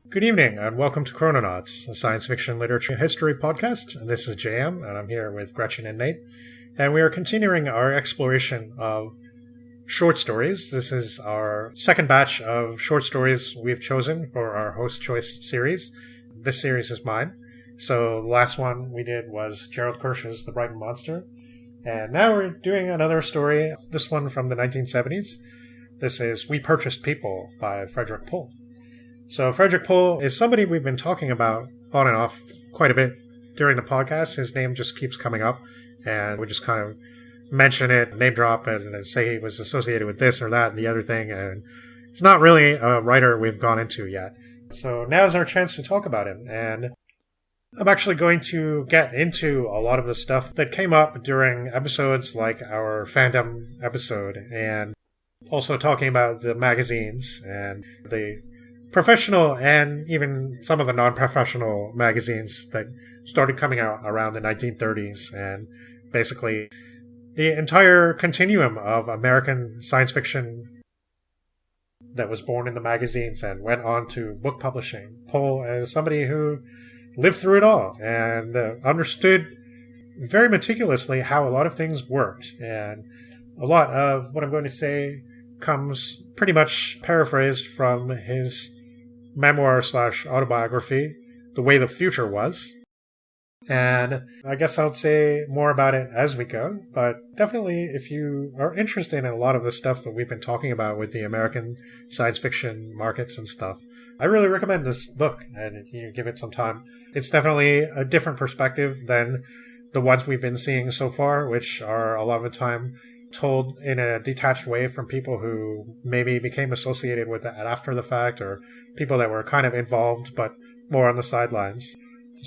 Good evening, and welcome to Chrononauts, a science fiction literature history podcast. This is JM, and I'm here with Gretchen and Nate. And we are continuing our exploration of short stories. This is our second batch of short stories we've chosen for our host choice series. This series is mine. So the last one we did was Gerald Kirsch's The Brighton Monster. And now we're doing another story, this one from the 1970s. This is We Purchased People by Frederik Pohl. So Frederik Pohl is somebody we've been talking about on and off quite a bit during the podcast. His name just keeps coming up, and we just kind of mention it, name drop it, and say he was associated with this or that and the other thing. And he's not really a writer we've gone into yet. So now's our chance to talk about him. And I'm actually going to get into a lot of the stuff that came up during episodes like our fandom episode, and also talking about the magazines and the professional and even some of the non-professional magazines that started coming out around the 1930s, and basically the entire continuum of American science fiction that was born in the magazines and went on to book publishing. Pohl is somebody who lived through it all and understood very meticulously how a lot of things worked, and a lot of what I'm going to say comes pretty much paraphrased from his memoir / autobiography, The Way the Future Was. And I guess I'll say more about it as we go, but definitely if you are interested in a lot of the stuff that we've been talking about with the American science fiction markets and stuff, I really recommend this book, and if you give it some time. It's definitely a different perspective than the ones we've been seeing so far, which are a lot of the time told in a detached way from people who maybe became associated with that after the fact, or people that were kind of involved but more on the sidelines.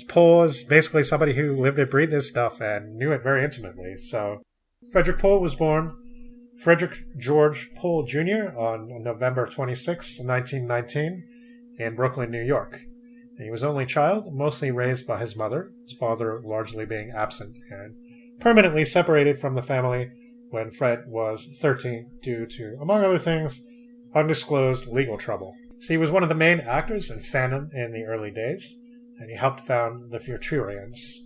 Pohl is basically somebody who lived and breathed this stuff and knew it very intimately. So Frederik Pohl was born Frederick George Pohl Jr. on November 26, 1919 in Brooklyn, New York. He was only child, mostly raised by his mother, his father largely being absent, and permanently separated from the family when Fred was 13 due to, among other things, undisclosed legal trouble. So he was one of the main actors in fandom in the early days, and he helped found the Futurians.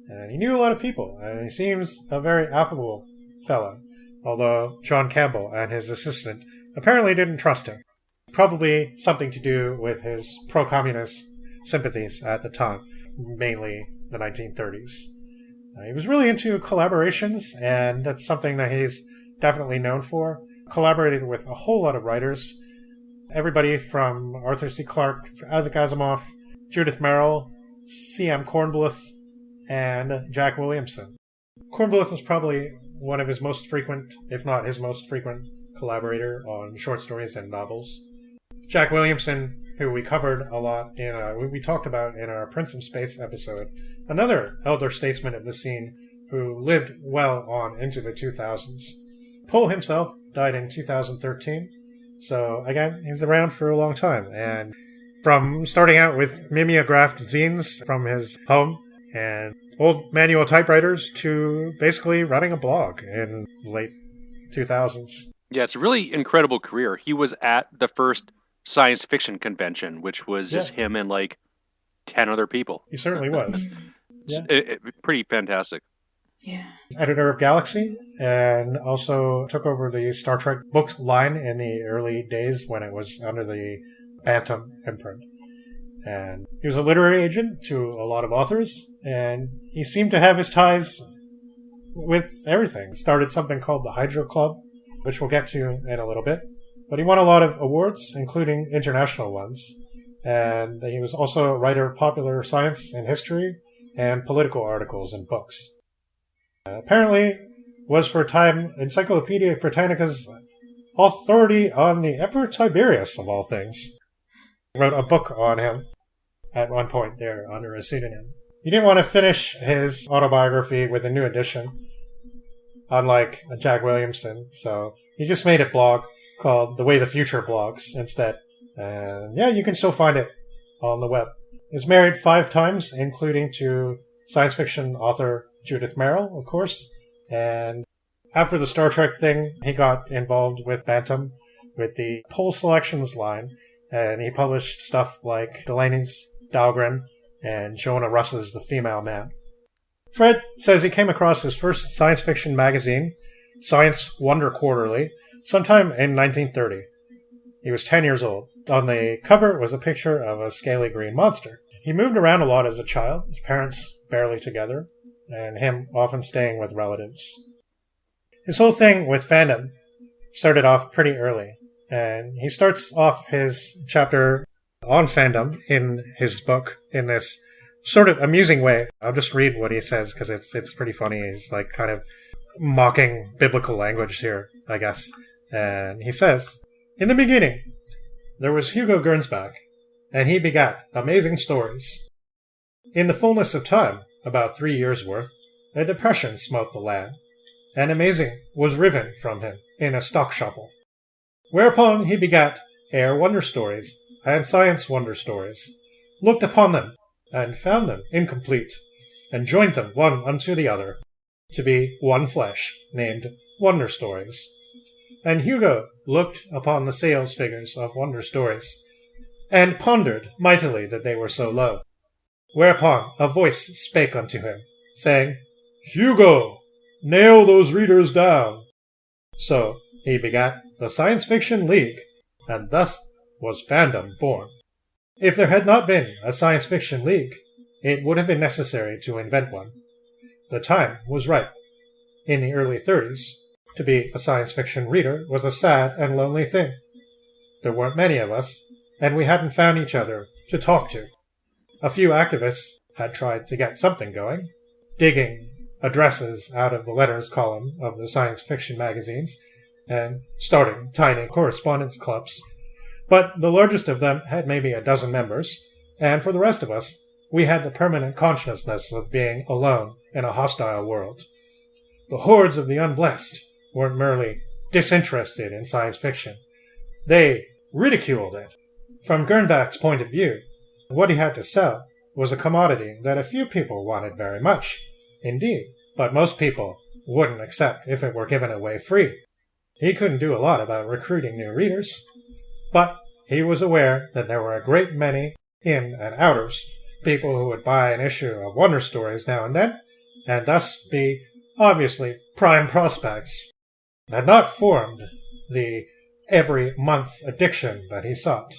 And he knew a lot of people, and he seems a very affable fellow, although John Campbell and his assistant apparently didn't trust him. Probably something to do with his pro-communist sympathies at the time, mainly the 1930s. He was really into collaborations, and that's something that he's definitely known for. Collaborated with a whole lot of writers. Everybody from Arthur C. Clarke, Isaac Asimov, Judith Merril, C.M. Kornbluth, and Jack Williamson. Kornbluth was probably one of his most frequent, if not his most frequent, collaborator on short stories and novels. Jack Williamson, who we covered a lot we talked about in our Prince of Space episode, another elder statesman of the scene who lived well on into the 2000s. Pohl himself died in 2013, so again, he's around for a long time, and from starting out with mimeographed zines from his home and old manual typewriters to basically running a blog in the late 2000s. Yeah, it's a really incredible career. He was at the first science fiction convention, which was just him and like 10 other people. He certainly was. Pretty fantastic. Yeah. Editor of Galaxy, and also took over the Star Trek book line in the early days when it was under the Bantam imprint. And he was a literary agent to a lot of authors, and he seemed to have his ties with everything. Started something called the Hydro Club, which we'll get to in a little bit. But he won a lot of awards, including international ones. And he was also a writer of popular science and history and political articles and books. Apparently was for a time Encyclopedia Britannica's authority on the Emperor Tiberius, of all things. Wrote a book on him at one point there under a pseudonym. He didn't want to finish his autobiography with a new edition, unlike Jack Williamson, so he just made a blog called The Way the Future Blogs instead. And yeah, you can still find it on the web. He was married 5 times, including to science fiction author Judith Merril, of course. And after the Star Trek thing, he got involved with Bantam, with the Pohl Selections line. and he published stuff like Delaney's Dahlgren and Jonah Russ's The Female Man. Fred says he came across his first science fiction magazine, Science Wonder Quarterly, sometime in 1930. He was 10 years old. On the cover was a picture of a scaly green monster. He moved around a lot as a child, his parents barely together, and him often staying with relatives. His whole thing with fandom started off pretty early, and he starts off his chapter on fandom in his book in this sort of amusing way. I'll just read what he says because it's pretty funny. He's like kind of mocking biblical language here, I guess. And he says, "In the beginning, there was Hugo Gernsback, and he begat amazing stories. In the fullness of time, about 3 years' worth, a depression smote the land, and amazing was riven from him in a stock shuffle. Whereupon he begat air wonder stories and science wonder stories, looked upon them, and found them incomplete, and joined them one unto the other, to be one flesh, named Wonder Stories. And Hugo looked upon the sales figures of Wonder Stories, and pondered mightily that they were so low. Whereupon a voice spake unto him, saying, Hugo, nail those readers down. So he begat the Science Fiction League, and thus was fandom born. If there had not been a Science Fiction League, it would have been necessary to invent one. The time was ripe. In the early 30s, to be a science fiction reader was a sad and lonely thing. There weren't many of us, and we hadn't found each other to talk to. A few activists had tried to get something going, digging addresses out of the letters column of the science fiction magazines, and starting tiny correspondence clubs. But the largest of them had maybe a dozen members, and for the rest of us, we had the permanent consciousness of being alone in a hostile world. The hordes of the unblessed weren't merely disinterested in science fiction. They ridiculed it. From Gernsback's point of view, what he had to sell was a commodity that a few people wanted very much, indeed, but most people wouldn't accept if it were given away free. He couldn't do a lot about recruiting new readers, but he was aware that there were a great many in and outers, people who would buy an issue of Wonder Stories now and then, and thus be obviously prime prospects, had not formed the every month addiction that he sought.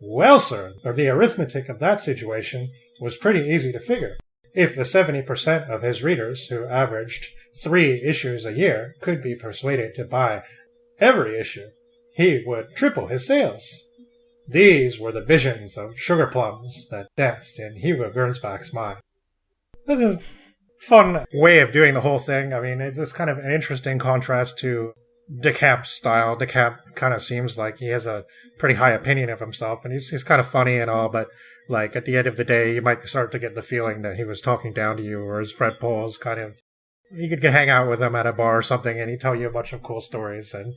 Well, sir, the arithmetic of that situation was pretty easy to figure. If the 70% of his readers, who averaged 3 issues a year, could be persuaded to buy every issue, he would triple his sales. These were the visions of sugar plums that danced in Hugo Gernsback's mind. This is a fun way of doing the whole thing. I mean, it's just kind of an interesting contrast to DeCamp's style. DeCamp kind of seems like he has a pretty high opinion of himself, and he's kind of funny and all, but like at the end of the day, you might start to get the feeling that he was talking down to you, whereas Fred Pohl's kind of, you could hang out with him at a bar or something, and he'd tell you a bunch of cool stories, and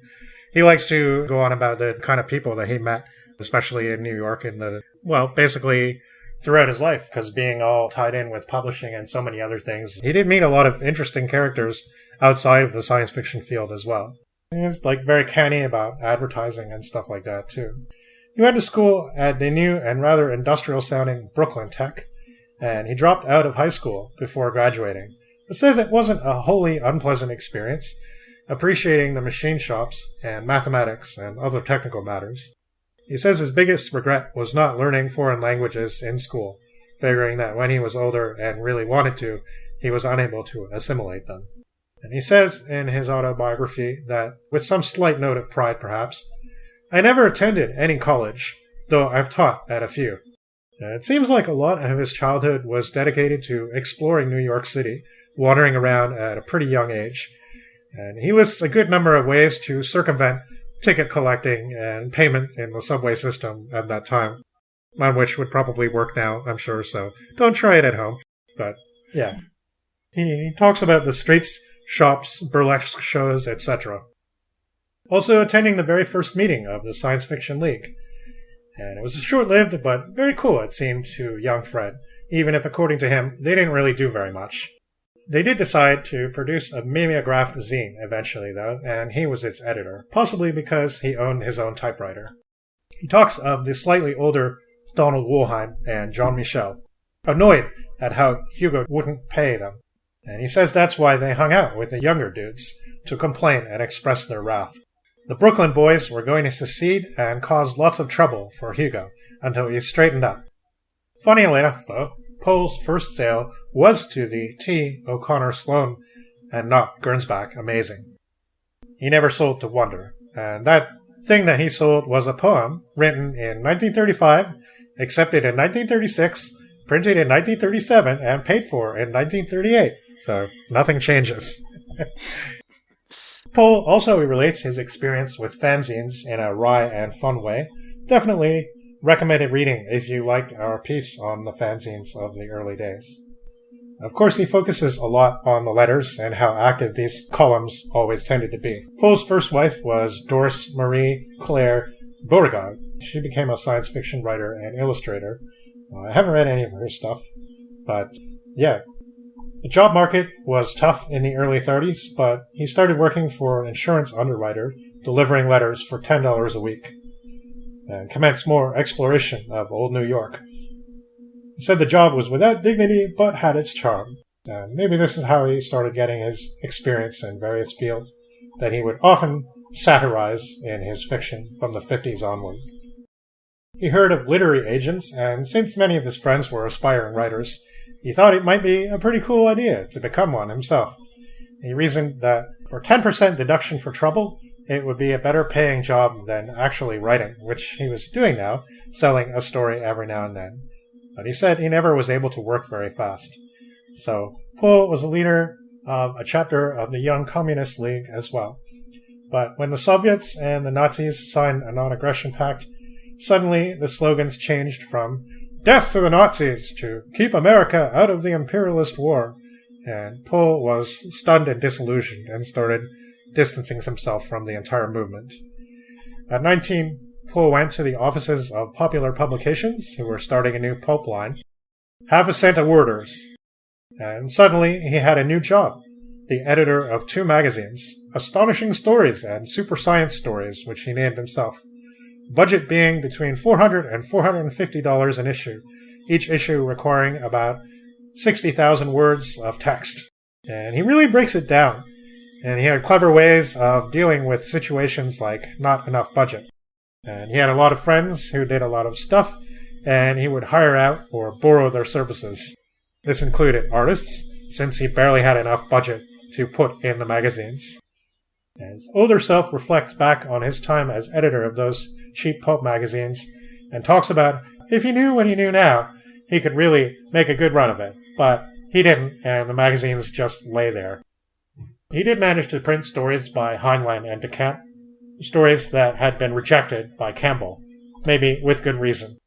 he likes to go on about the kind of people that he met, especially in New York, basically throughout his life, because being all tied in with publishing and so many other things, he did meet a lot of interesting characters outside of the science fiction field as well. He's very canny about advertising and stuff like that too. He went to school at the new and rather industrial-sounding Brooklyn Tech, and he dropped out of high school before graduating, but says it wasn't a wholly unpleasant experience, appreciating the machine shops and mathematics and other technical matters. He says his biggest regret was not learning foreign languages in school, figuring that when he was older and really wanted to, he was unable to assimilate them. And he says in his autobiography that, with some slight note of pride perhaps, I never attended any college, though I've taught at a few. It seems like a lot of his childhood was dedicated to exploring New York City, wandering around at a pretty young age, and he lists a good number of ways to circumvent ticket collecting and payment in the subway system at that time, on which would probably work now, I'm sure, so don't try it at home. But, yeah. He talks about the streets, shops, burlesque shows, etc. Also attending the very first meeting of the Science Fiction League. And it was short-lived, but very cool, it seemed, to young Fred, even if, according to him, they didn't really do very much. They did decide to produce a mimeographed zine eventually, though, and he was its editor, possibly because he owned his own typewriter. He talks of the slightly older Donald Wollheim and Jean Michel, annoyed at how Hugo wouldn't pay them. And he says that's why they hung out with the younger dudes, to complain and express their wrath. The Brooklyn boys were going to secede and cause lots of trouble for Hugo until he straightened up. Funny enough, though, Pohl's first sale was to the T. O'Connor Sloane and not Gernsback Amazing. He never sold to Wonder, and that thing that he sold was a poem written in 1935, accepted in 1936, printed in 1937, and paid for in 1938. So nothing changes. Pohl also relates his experience with fanzines in a wry and fun way. Definitely recommended reading if you liked our piece on the fanzines of the early days. Of course, he focuses a lot on the letters and how active these columns always tended to be. Pohl's first wife was Doris Marie Claire Beauregard. She became a science fiction writer and illustrator. I haven't read any of her stuff, but yeah. The job market was tough in the early 30s, but he started working for an insurance underwriter, delivering letters for $10 a week, and commenced more exploration of old New York. He said the job was without dignity, but had its charm. And maybe this is how he started getting his experience in various fields that he would often satirize in his fiction from the 50s onwards. He heard of literary agents, and since many of his friends were aspiring writers, he thought it might be a pretty cool idea to become one himself. He reasoned that for 10% deduction for trouble, it would be a better paying job than actually writing, which he was doing now, selling a story every now and then. But he said he never was able to work very fast. So Pohl was a leader of a chapter of the Young Communist League as well. But when the Soviets and the Nazis signed a non-aggression pact, suddenly the slogans changed from "Death to the Nazis" to "Keep America out of the imperialist war." And Pohl was stunned and disillusioned and started distancing himself from the entire movement. At 19, Pohl went to the offices of Popular Publications, who were starting a new pulp line. Half a cent a worders. And suddenly he had a new job, the editor of 2 magazines, Astonishing Stories and Super Science Stories, which he named himself. Budget being between $400 and $450 an issue, each issue requiring about 60,000 words of text. And he really breaks it down, and he had clever ways of dealing with situations like not enough budget. And he had a lot of friends who did a lot of stuff, and he would hire out or borrow their services. This included artists, since he barely had enough budget to put in the magazines. His older self reflects back on his time as editor of those cheap pulp magazines and talks about if he knew what he knew now, he could really make a good run of it. But he didn't, and the magazines just lay there. He did manage to print stories by Heinlein and DeCamp, stories that had been rejected by Campbell, maybe with good reason.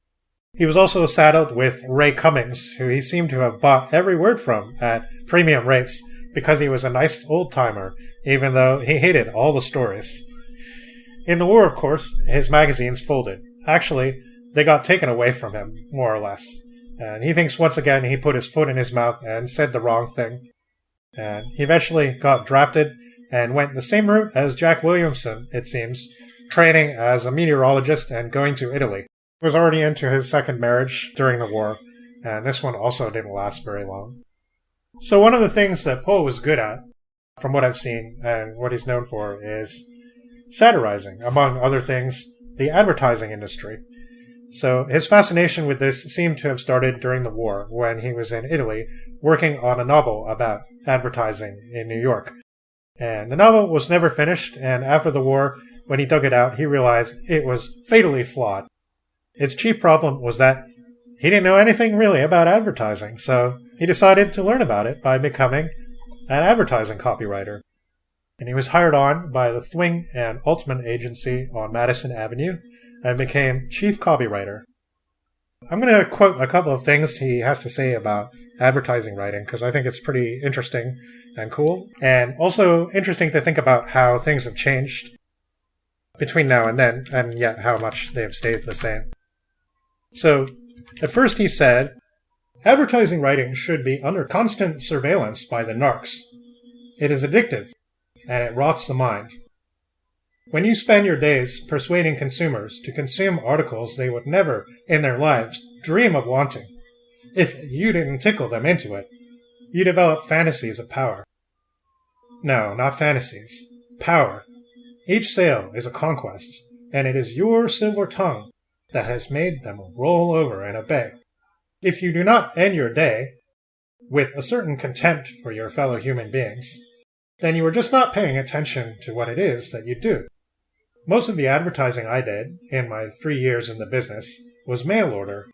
He was also saddled with Ray Cummings, who he seemed to have bought every word from at premium rates because he was a nice old-timer, even though he hated all the stories. In the war, of course, his magazines folded. Actually, they got taken away from him, more or less. And he thinks once again he put his foot in his mouth and said the wrong thing. And he eventually got drafted and went the same route as Jack Williamson, it seems, training as a meteorologist and going to Italy. He was already into his second marriage during the war, and this one also didn't last very long. So one of the things that Pohl was good at, from what I've seen and what he's known for, is satirizing, among other things, the advertising industry. So his fascination with this seemed to have started during the war, when he was in Italy working on a novel about advertising in New York. And the novel was never finished, and after the war, when he dug it out, he realized it was fatally flawed. Its chief problem was that he didn't know anything really about advertising, so he decided to learn about it by becoming an advertising copywriter. And he was hired on by the Thwing and Altman agency on Madison Avenue and became chief copywriter. I'm going to quote a couple of things he has to say about advertising writing, because I think it's pretty interesting and cool, and also interesting to think about how things have changed between now and then, and yet how much they have stayed the same. So, at first he said, advertising writing should be under constant surveillance by the narcs. It is addictive, and it rots the mind. When you spend your days persuading consumers to consume articles they would never in their lives dream of wanting, if you didn't tickle them into it, you develop fantasies of power. No, not fantasies. Power. Each sale is a conquest, and it is your silver tongue that has made them roll over and obey. If you do not end your day with a certain contempt for your fellow human beings, then you are just not paying attention to what it is that you do. Most of the advertising I did in my 3 years in the business was mail order,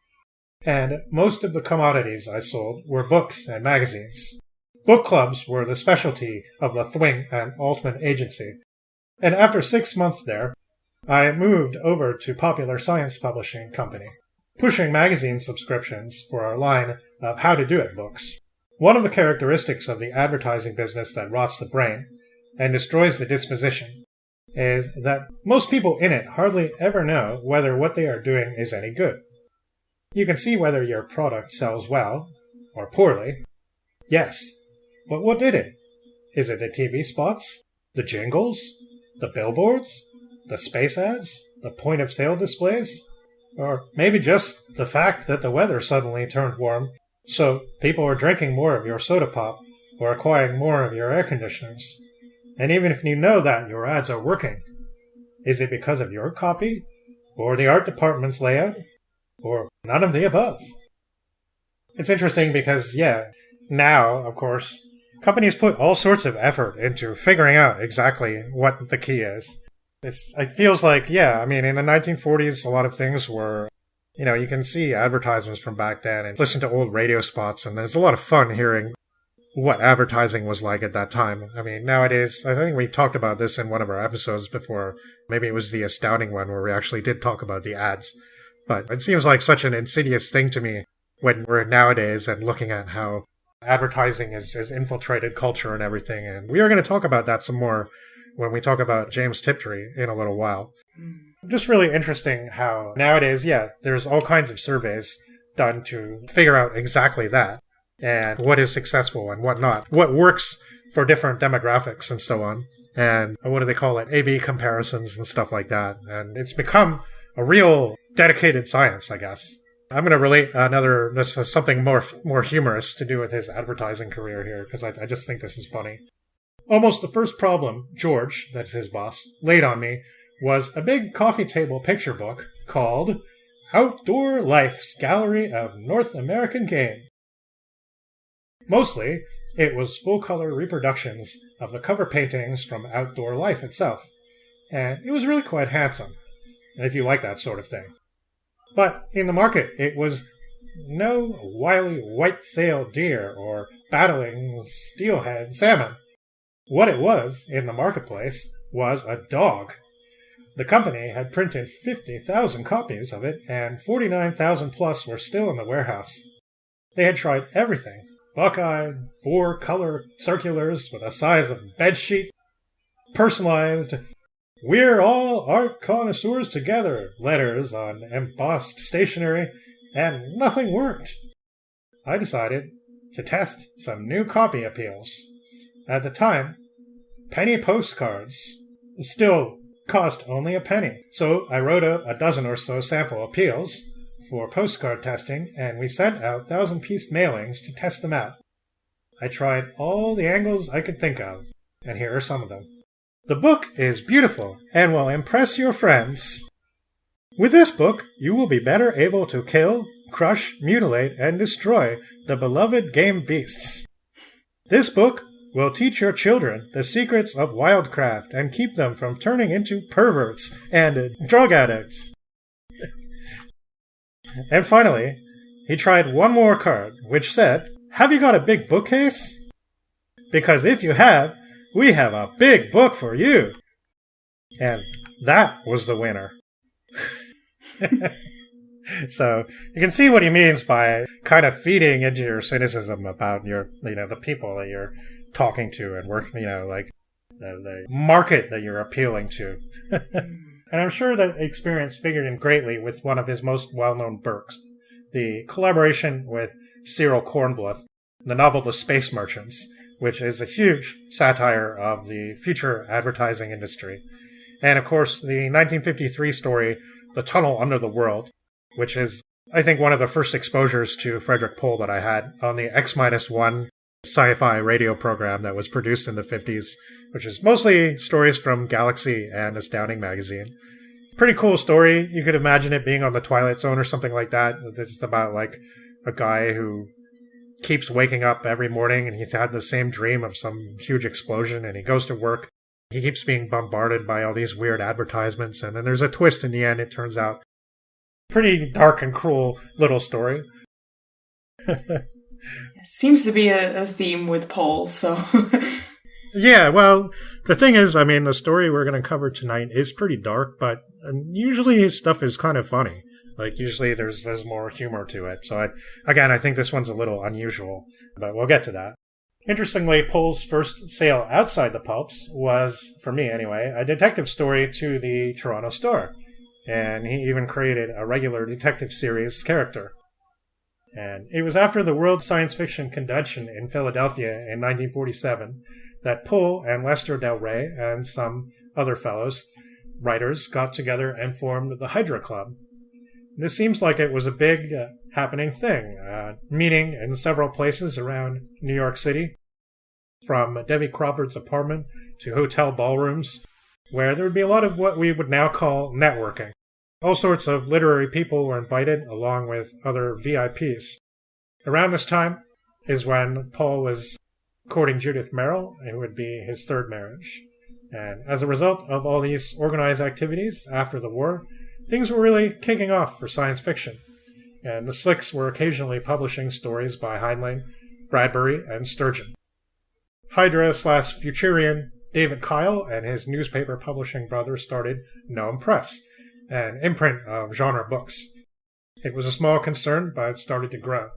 and most of the commodities I sold were books and magazines. Book clubs were the specialty of the Thwing and Altman agency, and after 6 months there, I moved over to Popular Science Publishing Company, pushing magazine subscriptions for our line of How to Do It books. One of the characteristics of the advertising business that rots the brain and destroys the disposition is that most people in it hardly ever know whether what they are doing is any good. You can see whether your product sells well or poorly. Yes, but what did it? Is it the TV spots, the jingles, the billboards, the space ads, the point-of-sale displays? Or maybe just the fact that the weather suddenly turned warm, so people are drinking more of your soda pop or acquiring more of your air conditioners. And even if you know that your ads are working, is it because of your copy, or the art department's layout, or none of the above? It's interesting because, now, of course, companies put all sorts of effort into figuring out exactly what the key is. It feels like, in the 1940s, a lot of things were, you can see advertisements from back then and listen to old radio spots, and there's a lot of fun hearing what advertising was like at that time. I mean, nowadays, I think we talked about this in one of our episodes before. Maybe it was the astounding one where we actually did talk about the ads. But it seems like such an insidious thing to me when we're nowadays and looking at how advertising has infiltrated culture and everything. And we are going to talk about that some more when we talk about James Tiptree in a little while. Just really interesting how nowadays, there's all kinds of surveys done to figure out exactly that. And what is successful and what not. What works for different demographics and so on. And what do they call it? A/B comparisons and stuff like that. And it's become a real dedicated science, I guess. I'm going to relate something more humorous to do with his advertising career here, because I just think this is funny. Almost the first problem George, that's his boss, laid on me was a big coffee table picture book called Outdoor Life's Gallery of North American Game. Mostly, it was full-color reproductions of the cover paintings from Outdoor Life itself, and it was really quite handsome, if you like that sort of thing. But in the market, it was no wily white-sailed deer or battling steelhead salmon. What it was in the marketplace was a dog. The company had printed 50,000 copies of it, and 49,000 plus were still in the warehouse. They had tried everything. Buckeye, 4-color circulars with the size of bedsheet, personalized, "We're all art connoisseurs together" letters on embossed stationery, and nothing worked. I decided to test some new copy appeals. At the time, penny postcards still cost only a penny, so I wrote a dozen or so sample appeals for postcard testing, and we sent out 1,000-piece mailings to test them out. I tried all the angles I could think of, and here are some of them. The book is beautiful and will impress your friends. With this book, you will be better able to kill, crush, mutilate, and destroy the beloved game beasts. This book will teach your children the secrets of wildcraft and keep them from turning into perverts and drug addicts. And finally, he tried one more card, which said, "Have you got a big bookcase? Because if you have, we have a big book for you." And that was the winner. So you can see what he means by kind of feeding into your cynicism about your, the people that you're talking to and working, like the market that you're appealing to. And I'm sure that experience figured in greatly with one of his most well-known works, the collaboration with Cyril Kornbluth, the novel The Space Merchants, which is a huge satire of the future advertising industry. And of course, the 1953 story, The Tunnel Under the World, which is, I think, one of the first exposures to Frederik Pohl that I had on the X-1 sci-fi radio program that was produced in the 50s, which is mostly stories from Galaxy and Astounding magazine. Pretty cool story. You could imagine it being on the Twilight Zone or something like that. It's about like a guy who keeps waking up every morning and he's had the same dream of some huge explosion, and he goes to work. He keeps being bombarded by all these weird advertisements, and then there's a twist in the end, it turns out. Pretty dark and cruel little story. Seems to be a theme with Pohl, so... Yeah, well, the thing is, I mean, the story we're going to cover tonight is pretty dark, but usually his stuff is kind of funny. Like, usually there's more humor to it. So, I think this one's a little unusual, but we'll get to that. Interestingly, Pohl's first sale outside the pulps was, for me anyway, a detective story to the Toronto Star. And he even created a regular detective series character. And it was after the World Science Fiction Convention in Philadelphia in 1947 that Pohl and Lester Del Rey and some other fellows, writers, got together and formed the Hydra Club. This seems like it was a big happening thing, meeting in several places around New York City, from Debbie Crawford's apartment to hotel ballrooms, where there would be a lot of what we would now call networking. All sorts of literary people were invited, along with other VIPs. Around this time is when Pohl was courting Judith Merrill, who would be his third marriage. And as a result of all these organized activities after the war, things were really kicking off for science fiction. And the Slicks were occasionally publishing stories by Heinlein, Bradbury, and Sturgeon. Hydra/Futurian David Kyle and his newspaper publishing brother started Gnome Press, an imprint of genre books. It was a small concern, but it started to grow.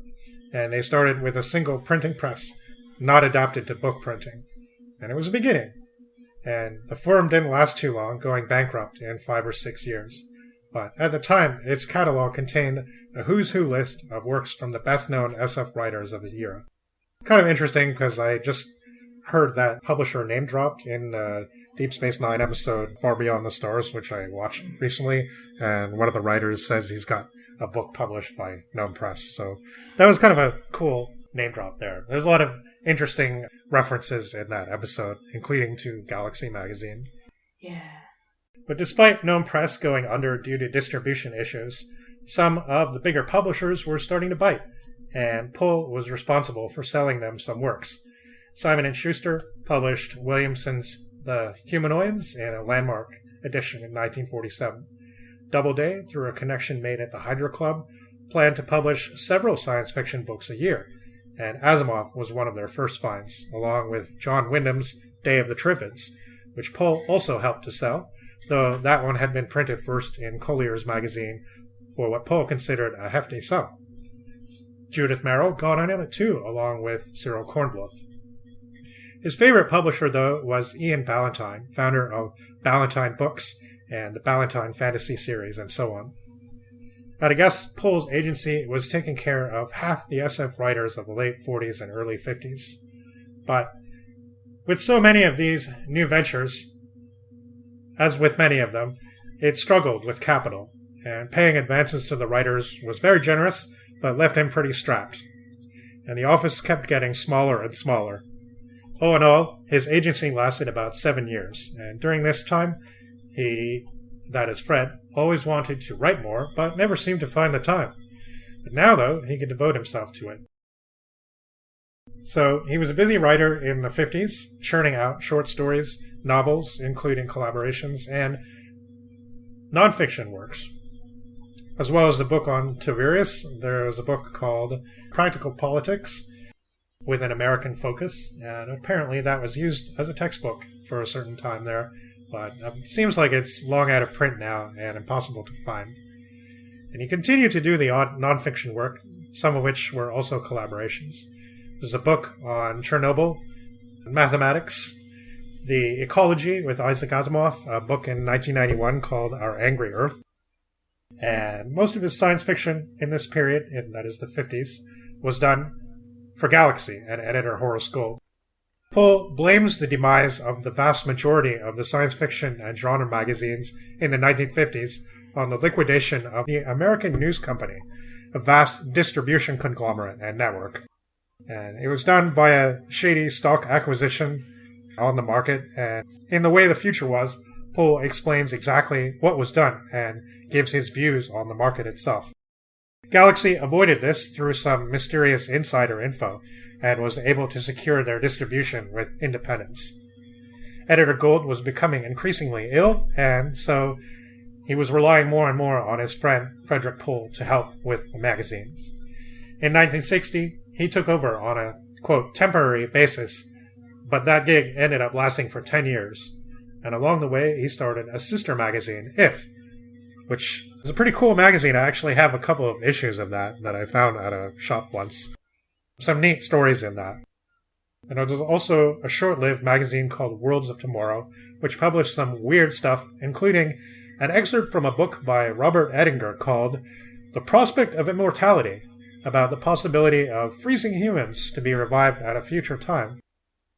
And they started with a single printing press, not adapted to book printing. And it was a beginning. And the firm didn't last too long, going bankrupt in 5 or 6 years. But at the time, its catalog contained a who's who list of works from the best-known SF writers of the era. Kind of interesting, because I just heard that publisher name dropped in the Deep Space Nine episode Far Beyond the Stars, which I watched recently, and one of the writers says he's got a book published by Gnome Press. So that was kind of a cool name drop there. There's a lot of interesting references in that episode, including to Galaxy magazine. Yeah. But despite Gnome Press going under due to distribution issues, some of the bigger publishers were starting to bite, and Pohl was responsible for selling them some works. Simon & Schuster published Williamson's The Humanoids in a landmark edition in 1947. Doubleday, through a connection made at the Hydra Club, planned to publish several science fiction books a year, and Asimov was one of their first finds, along with John Wyndham's Day of the Triffids, which Pohl also helped to sell, though that one had been printed first in Collier's magazine for what Pohl considered a hefty sum. Judith Merrill got on it too, along with Cyril Kornbluth. His favorite publisher, though, was Ian Ballantine, founder of Ballantine Books and the Ballantine Fantasy series, and so on. At a guess, Pohl's agency was taking care of half the SF writers of the late 40s and early 50s. But with so many of these new ventures, as with many of them, it struggled with capital, and paying advances to the writers was very generous, but left him pretty strapped. And the office kept getting smaller and smaller. All in all, his agency lasted about 7 years, and during this time, he, that is Fred, always wanted to write more, but never seemed to find the time. But now, though, he could devote himself to it. So, he was a busy writer in the 50s, churning out short stories, novels, including collaborations, and nonfiction works. As well as the book on Tiberius, there was a book called Practical Politics, with an American focus, and apparently that was used as a textbook for a certain time there, but it seems like it's long out of print now and impossible to find. And he continued to do the odd nonfiction work, some of which were also collaborations. There's a book on Chernobyl, mathematics, the ecology with Isaac Asimov, a book in 1991 called Our Angry Earth. And most of his science fiction in this period, that is the 50s, was done for Galaxy and editor Horace Gold. Pohl blames the demise of the vast majority of the science fiction and genre magazines in the 1950s on the liquidation of the American News Company, a vast distribution conglomerate and network. And it was done via shady stock acquisition on the market, and in The Way the Future Was, Pohl explains exactly what was done and gives his views on the market itself. Galaxy avoided this through some mysterious insider info and was able to secure their distribution with independence. Editor Gould was becoming increasingly ill, and so he was relying more and more on his friend Frederik Pohl to help with the magazines. In 1960, he took over on a, quote, temporary basis, but that gig ended up lasting for 10 years. And along the way, he started a sister magazine, If, which is a pretty cool magazine. I actually have a couple of issues of that I found at a shop once. Some neat stories in that. And there was also a short-lived magazine called Worlds of Tomorrow, which published some weird stuff, including an excerpt from a book by Robert Edinger called The Prospect of Immortality, about the possibility of freezing humans to be revived at a future time.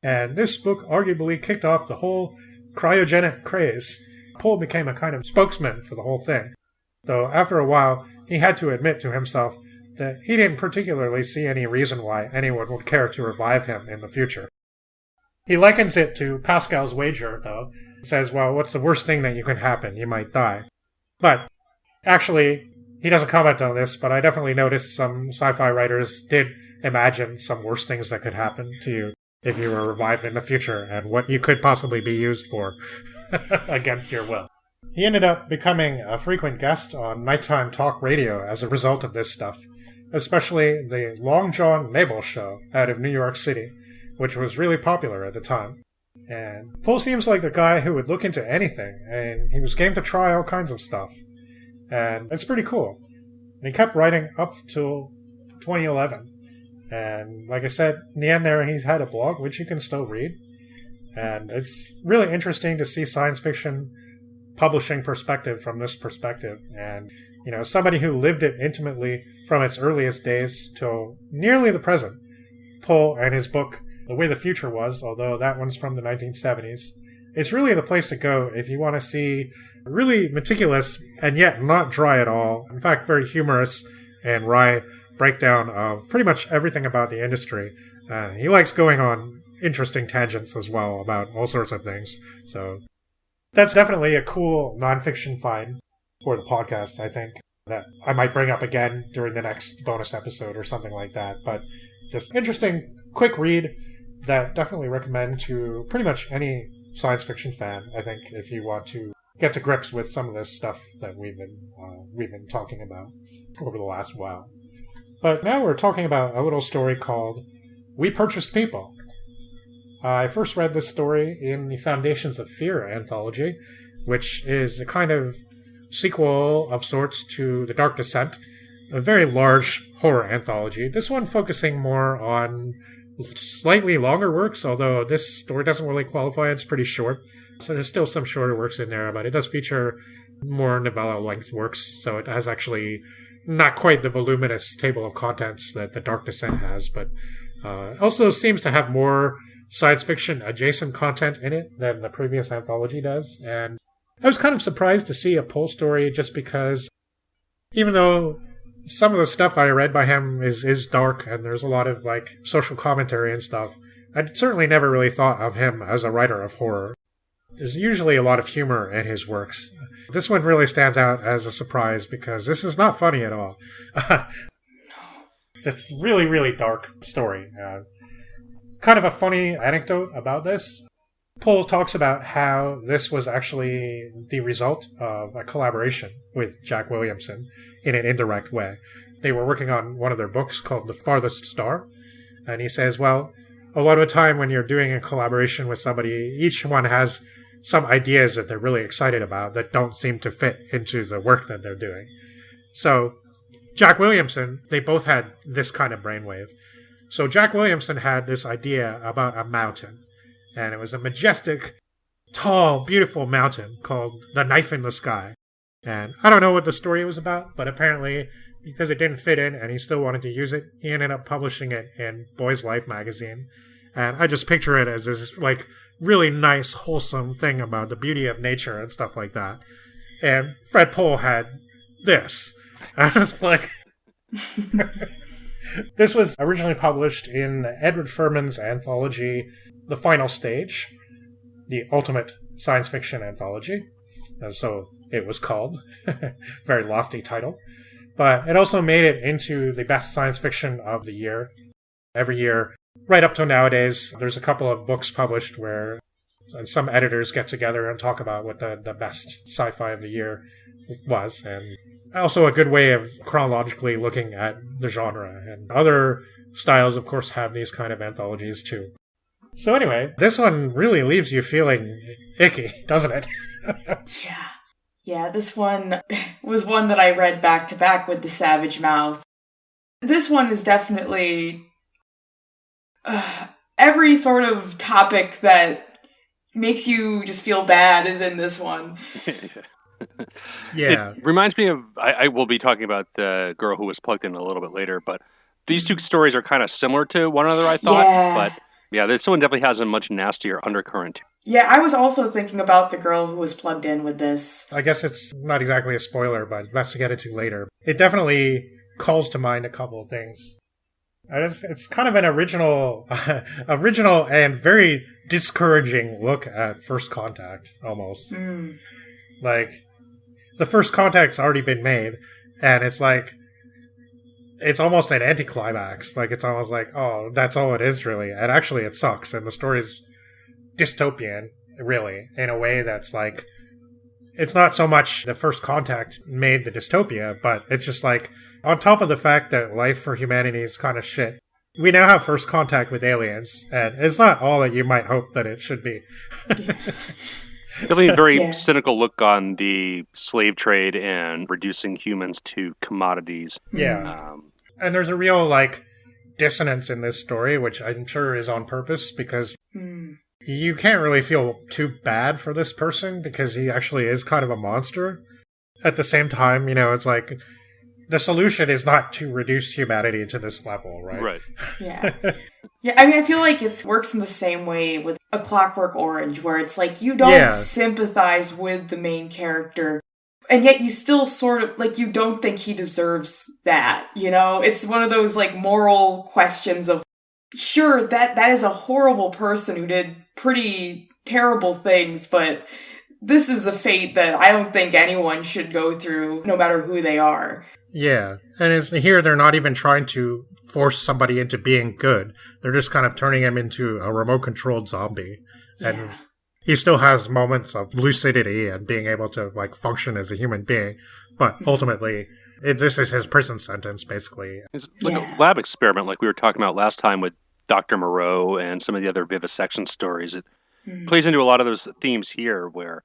And this book arguably kicked off the whole cryogenic craze. Pohl became a kind of spokesman for the whole thing, though after a while he had to admit to himself that he didn't particularly see any reason why anyone would care to revive him in the future. He likens it to Pascal's wager, though. He says, well, what's the worst thing that you can happen? You might die. But actually, he doesn't comment on this, but I definitely noticed some sci-fi writers did imagine some worse things that could happen to you if you were revived in the future, and what you could possibly be used for against your will. He ended up becoming a frequent guest on nighttime talk radio as a result of this stuff, especially the Long John Mabel show out of New York City, which was really popular at the time. And Pohl seems like the guy who would look into anything, and he was game to try all kinds of stuff. And it's pretty cool. And he kept writing up till 2011. And like I said, in the end there, he's had a blog, which you can still read. And it's really interesting to see science fiction publishing perspective from this perspective. And, you know, somebody who lived it intimately from its earliest days till nearly the present. Pohl and his book, The Way the Future Was, although that one's from the 1970s, it's really the place to go if you want to see really meticulous and yet not dry at all. In fact, very humorous and wry breakdown of pretty much everything about the industry. He likes going on interesting tangents as well about all sorts of things. So that's definitely a cool nonfiction find for the podcast, I think, that I might bring up again during the next bonus episode or something like that. But just interesting, quick read that definitely recommend to pretty much any science fiction fan, I think, if you want to get to grips with some of this stuff that we've been talking about over the last while. But now we're talking about a little story called We Purchased People. I first read this story in the Foundations of Fear anthology, which is a kind of sequel of sorts to The Dark Descent, a very large horror anthology. This one focusing more on slightly longer works, although this story doesn't really qualify. It's pretty short. So there's still some shorter works in there, but it does feature more novella-length works, so it has actually not quite the voluminous table of contents that The Dark Descent has, but also seems to have more science fiction adjacent content in it than the previous anthology does. And I was kind of surprised to see a Pohl story just because even though some of the stuff I read by him is dark and there's a lot of like social commentary and stuff, I'd certainly never really thought of him as a writer of horror. There's usually a lot of humor in his works. This one really stands out as a surprise because this is not funny at all. It's a really, really dark story. Kind of a funny anecdote about this. Pohl talks about how this was actually the result of a collaboration with Jack Williamson in an indirect way. They were working on one of their books called The Farthest Star, and he says, well, a lot of the time when you're doing a collaboration with somebody, each one has some ideas that they're really excited about that don't seem to fit into the work that they're doing. So Jack Williamson, they both had this kind of brainwave. So Jack Williamson had this idea about a mountain, and it was a majestic, tall, beautiful mountain called The Knife in the Sky. And I don't know what the story was about, but apparently, because it didn't fit in and he still wanted to use it, he ended up publishing it in Boy's Life magazine. And I just picture it as this like really nice, wholesome thing about the beauty of nature and stuff like that. And Fred Pohl had this. I was like, this was originally published in Edward Furman's anthology, The Final Stage, the ultimate science fiction anthology. And so it was called. Very lofty title. But it also made it into the best science fiction of the year. Every year, right up to nowadays, there's a couple of books published where some editors get together and talk about what the best sci-fi of the year was. And also a good way of chronologically looking at the genre. And other styles, of course, have these kind of anthologies too. So anyway, this one really leaves you feeling icky, doesn't it? Yeah. Yeah, this one was one that I read back to back with The Savage Mouth. This one is definitely every sort of topic that makes you just feel bad is in this one. Yeah. It reminds me of, I will be talking about the girl who was plugged in a little bit later, but these two stories are kind of similar to one another, I thought. Yeah. But yeah, this one definitely has a much nastier undercurrent. Yeah, I was also thinking about the girl who was plugged in with this. I guess it's not exactly a spoiler, but best to get into later. It definitely calls to mind a couple of things. It's kind of an original and very discouraging look at first contact, almost. Mm. Like, the first contact's already been made, and it's like, it's almost an anticlimax. Like, it's almost like, oh, that's all it is, really. And actually, it sucks, and the story's dystopian, really, in a way that's like, it's not so much the first contact made the dystopia, but it's just like, on top of the fact that life for humanity is kind of shit, we now have first contact with aliens, and it's not all that you might hope that it should be. Definitely a very cynical look on the slave trade and reducing humans to commodities. Yeah. And there's a real, like, dissonance in this story, which I'm sure is on purpose, because you can't really feel too bad for this person, because he actually is kind of a monster. At the same time, you know, it's like, the solution is not to reduce humanity to this level, right? Right. Yeah. Yeah, I mean, I feel like it works in the same way with A Clockwork Orange, where it's like, you don't sympathize with the main character, and yet you still sort of, like, you don't think he deserves that, you know? It's one of those, like, moral questions of, sure, that is a horrible person who did pretty terrible things, but this is a fate that I don't think anyone should go through, no matter who they are. Yeah, and here they're not even trying to force somebody into being good. They're just kind of turning him into a remote-controlled zombie. And he still has moments of lucidity and being able to, like, function as a human being. But ultimately, this is his prison sentence, basically. It's like a lab experiment, like we were talking about last time with Dr. Moreau and some of the other vivisection stories. It plays into a lot of those themes here where,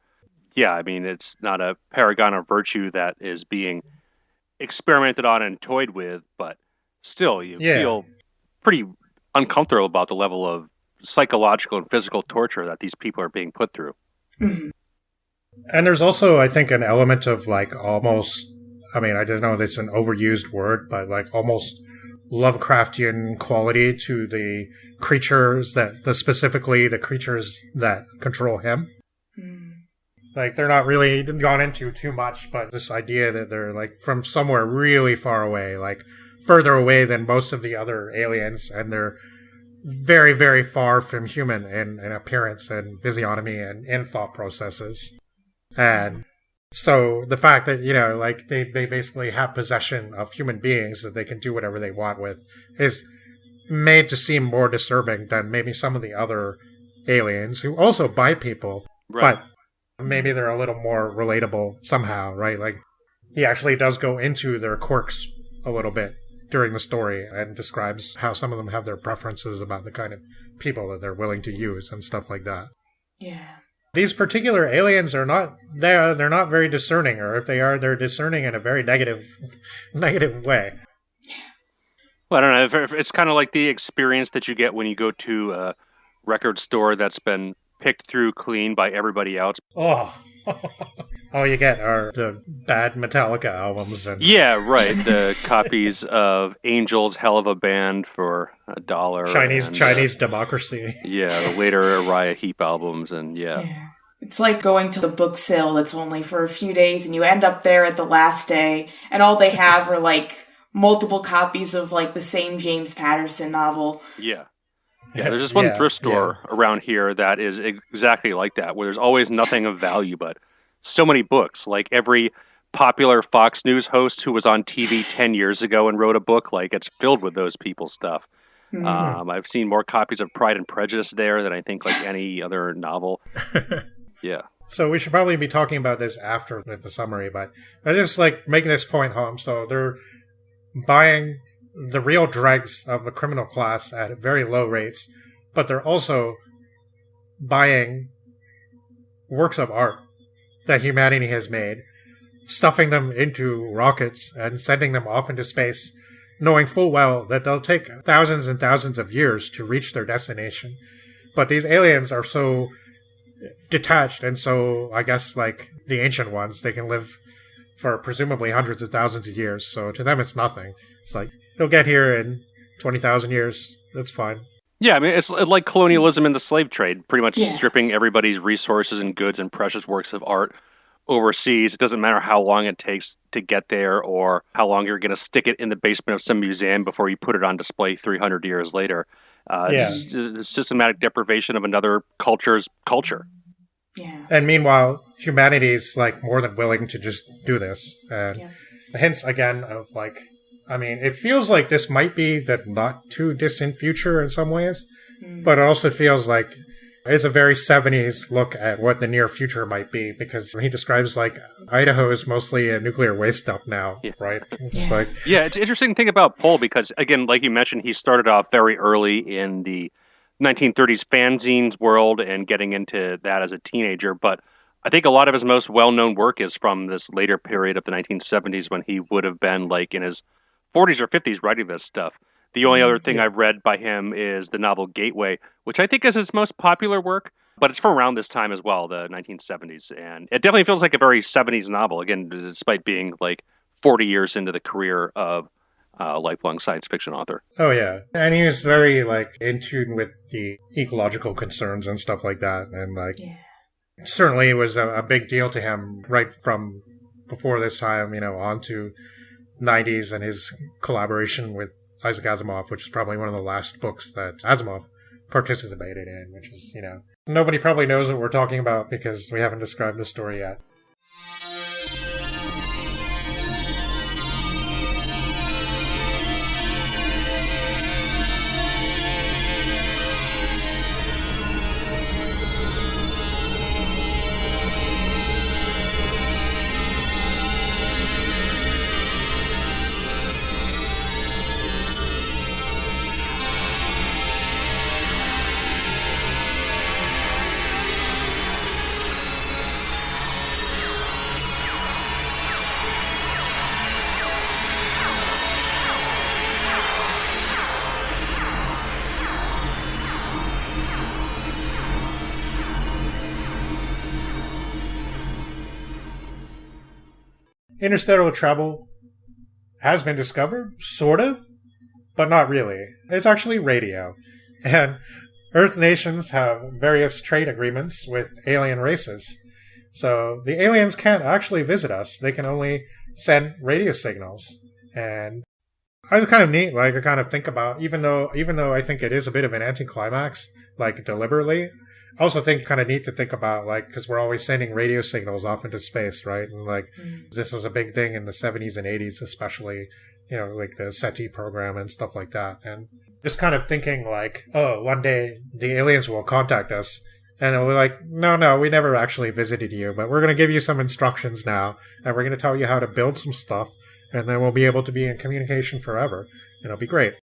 yeah, I mean, it's not a paragon of virtue that is being experimented on and toyed with, but still you feel pretty uncomfortable about the level of psychological and physical torture that these people are being put through. And there's also, I think, an element of, like, almost, I mean, I don't know if it's an overused word, but, like, almost Lovecraftian quality to the creatures specifically the creatures that control him. Like, they're not really gone into too much, but this idea that they're, like, from somewhere really far away, like, further away than most of the other aliens, and they're very, very far from human in appearance and physiognomy and in thought processes. And so the fact that, you know, like, they basically have possession of human beings that they can do whatever they want with is made to seem more disturbing than maybe some of the other aliens who also bite people. Right. But maybe they're a little more relatable somehow, right? Like, he actually does go into their quirks a little bit during the story and describes how some of them have their preferences about the kind of people that they're willing to use and stuff like that. Yeah. These particular aliens are not, they're not very discerning, or if they are, they're discerning in a very negative way. Well, I don't know. If it's kind of like the experience that you get when you go to a record store that's been picked through clean by everybody else. Oh, All you get are the bad Metallica albums. And yeah, right. The copies of Angels, Hell of a Band for $1. Chinese Democracy. Yeah, the later Uriah Heep albums, and yeah. It's like going to the book sale that's only for a few days, and you end up there at the last day, and all they have are, like, multiple copies of, like, the same James Patterson novel. Yeah. Yeah, there's just one thrift store around here that is exactly like that, where there's always nothing of value, but so many books. Like every popular Fox News host who was on TV 10 years ago and wrote a book, like it's filled with those people's stuff. Mm-hmm. I've seen more copies of Pride and Prejudice there than I think like any other novel. Yeah. So we should probably be talking about this after the summary, but I just like making this point home. So they're buying the real dregs of the criminal class at very low rates, but they're also buying works of art that humanity has made, stuffing them into rockets and sending them off into space, knowing full well that they'll take thousands and thousands of years to reach their destination. But these aliens are so detached, and so, I guess, like the ancient ones, they can live for presumably hundreds of thousands of years, so to them it's nothing. It's like, they'll get here in 20,000 years, that's fine. Yeah, I mean, it's like colonialism and the slave trade, pretty much stripping everybody's resources and goods and precious works of art overseas. It doesn't matter how long it takes to get there or how long you're going to stick it in the basement of some museum before you put it on display 300 years later. It's systematic deprivation of another culture's culture. Yeah. And meanwhile, humanity's like more than willing to just do this. And hints again of like, I mean, it feels like this might be the not too distant future in some ways, but it also feels like it's a very 70s look at what the near future might be, because he describes like Idaho is mostly a nuclear waste dump now, right? It's interesting to think about Pohl because, again, like you mentioned, he started off very early in the 1930s fanzines world and getting into that as a teenager, but I think a lot of his most well-known work is from this later period of the 1970s when he would have been like in his 40s or 50s writing this stuff. The only other thing I've read by him is the novel Gateway, which I think is his most popular work, but it's from around this time as well, the 1970s. And it definitely feels like a very 70s novel, again, despite being like 40 years into the career of a lifelong science fiction author. Oh, yeah. And he was very like in tune with the ecological concerns and stuff like that. And like, certainly it was a big deal to him right from before this time, you know, on to 90s and his collaboration with Isaac Asimov, which is probably one of the last books that Asimov participated in, which is, you know, nobody probably knows what we're talking about because we haven't described the story yet. Interstellar travel has been discovered, sort of, but not really. It's actually radio. And Earth nations have various trade agreements with alien races. So the aliens can't actually visit us. They can only send radio signals. And I was kind of neat, like I kind of think about, even though I think it is a bit of an anticlimax, like deliberately, I also think kind of neat to think about, like, because we're always sending radio signals off into space, right? And, like, this was a big thing in the 70s and 80s, especially, you know, like the SETI program and stuff like that. And just kind of thinking, like, oh, one day the aliens will contact us. And we're like, no, we never actually visited you, but we're going to give you some instructions now. And we're going to tell you how to build some stuff. And then we'll be able to be in communication forever. And it'll be great.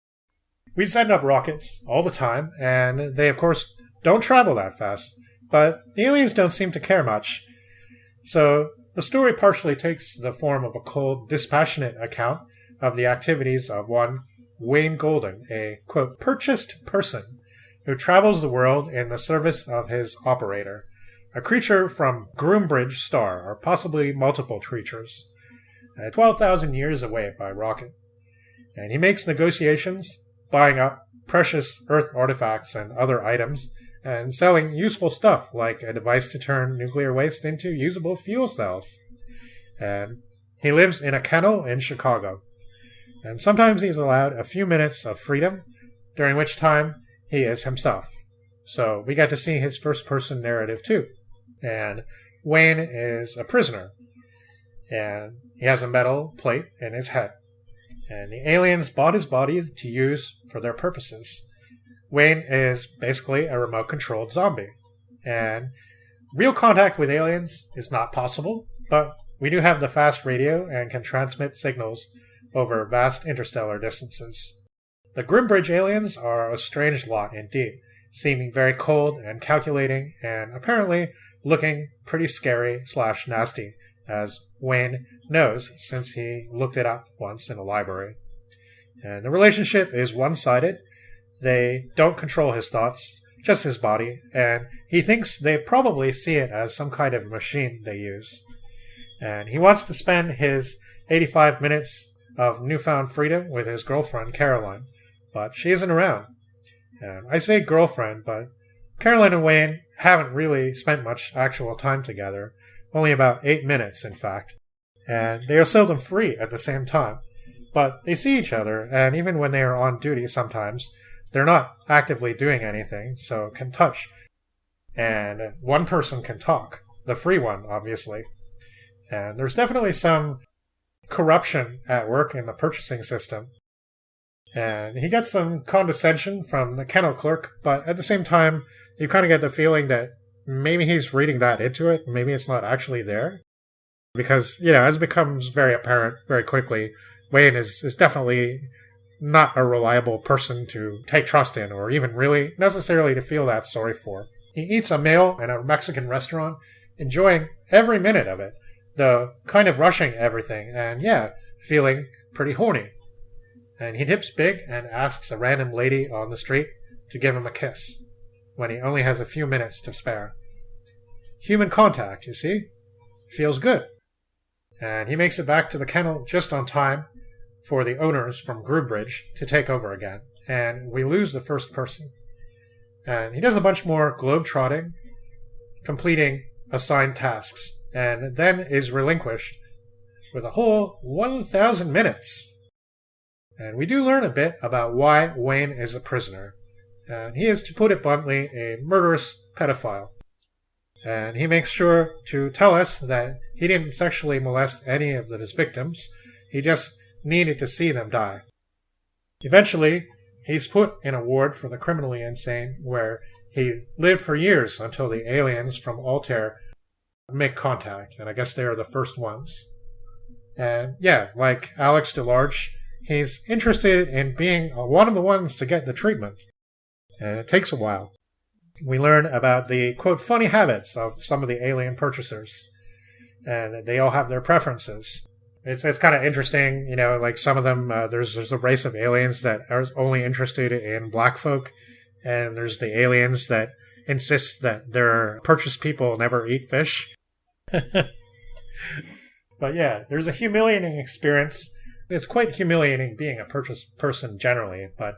We send up rockets all the time. And they, of course, don't travel that fast, but the aliens don't seem to care much. So the story partially takes the form of a cold, dispassionate account of the activities of one Wayne Golden, a, quote, purchased person who travels the world in the service of his operator, a creature from Groombridge star, or possibly multiple creatures, 12,000 years away by rocket. And he makes negotiations, buying up precious Earth artifacts and other items, and selling useful stuff like a device to turn nuclear waste into usable fuel cells. And he lives in a kennel in Chicago. And sometimes he's allowed a few minutes of freedom, during which time he is himself. So we get to see his first-person narrative too. And Wayne is a prisoner. And he has a metal plate in his head. And the aliens bought his body to use for their purposes. Wayne is basically a remote-controlled zombie. And real contact with aliens is not possible, but we do have the fast radio and can transmit signals over vast interstellar distances. The Groombridge aliens are a strange lot indeed, seeming very cold and calculating, and apparently looking pretty scary/nasty, as Wayne knows since he looked it up once in a library. And the relationship is one-sided. They don't control his thoughts, just his body, and he thinks they probably see it as some kind of machine they use. And he wants to spend his 85 minutes of newfound freedom with his girlfriend, Caroline, but she isn't around. And I say girlfriend, but Caroline and Wayne haven't really spent much actual time together, only about 8 minutes, in fact. And they are seldom free at the same time. But they see each other, and even when they are on duty sometimes, they're not actively doing anything, so can touch. And one person can talk. The free one, obviously. And there's definitely some corruption at work in the purchasing system. And he gets some condescension from the kennel clerk, but at the same time, you kind of get the feeling that maybe he's reading that into it. Maybe it's not actually there. Because, as it becomes very apparent very quickly, Wayne is definitely not a reliable person to take trust in, or even really necessarily to feel that sorry for. He eats a meal in a Mexican restaurant, enjoying every minute of it, though kind of rushing everything, and feeling pretty horny. And he dips big and asks a random lady on the street to give him a kiss, when he only has a few minutes to spare. Human contact, you see? Feels good. And he makes it back to the kennel just on time for the owners from Groombridge to take over again, and we lose the first person. And he does a bunch more globe-trotting, completing assigned tasks, and then is relinquished with a whole 1,000 minutes. And we do learn a bit about why Wayne is a prisoner. And he is, to put it bluntly, a murderous pedophile. And he makes sure to tell us that he didn't sexually molest any of his victims. He just needed to see them die. Eventually, he's put in a ward for the criminally insane, where he lived for years until the aliens from Altair make contact, and I guess they are the first ones. And like Alex DeLarge, he's interested in being one of the ones to get the treatment. And it takes a while. We learn about the, quote, funny habits of some of the alien purchasers. And they all have their preferences. It's kind of interesting, like some of them, there's a race of aliens that are only interested in black folk. And there's the aliens that insist that their purchased people never eat fish. But there's a humiliating experience. It's quite humiliating being a purchased person generally, but